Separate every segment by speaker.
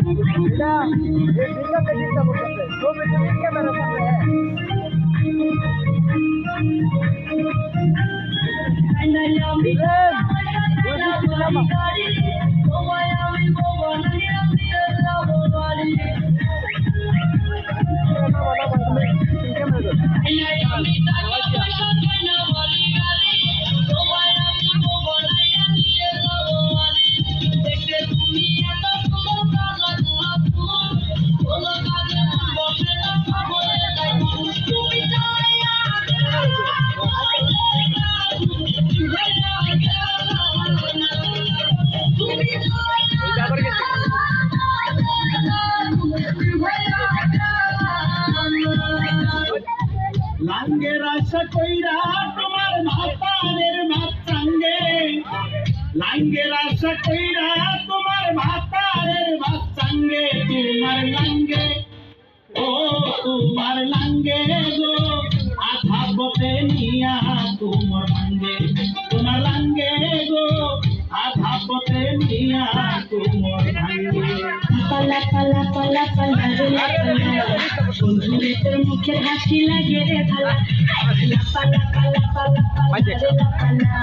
Speaker 1: এটা ये दिक्कत है जिसका बोलते हैं 2 मिनट क्या मेरा सब है
Speaker 2: লাঙ্গের আশা কইরা তোমার ভাতারের ভাত চাঙ্গে লাঙ্গের আশা কইরা তোমার ভাতারের ভাত চাঙ্গে তোমার লাঙ্গে ও তোমার লাঙ্গে গো আধা বতে নিয়া তোমার লাঙ্গে গো আধা বতে নিয়া তোমার লাঙ্গে
Speaker 3: পালা পালা পালা পালা রে বন্ধুরে তোর মুখের হাসি লাগে রে ভালা পালা পালা পালা পালা রে পালা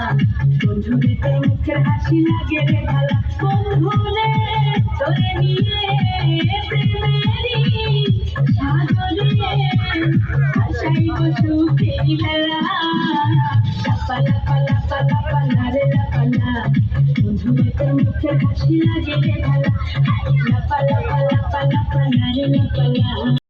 Speaker 3: বন্ধুরে তোর মুখের হাসি লাগে রে ভালা বন্ধুরে তোরে নিয়ে প্রেমেরি সাগরে আশাই সুখে বেলা পালা পালা পালা পালা রে পালা বন্ধুরে তোর মুখের হাসি লাগে রে ভালা পালা পালা পালা পালা রে পালা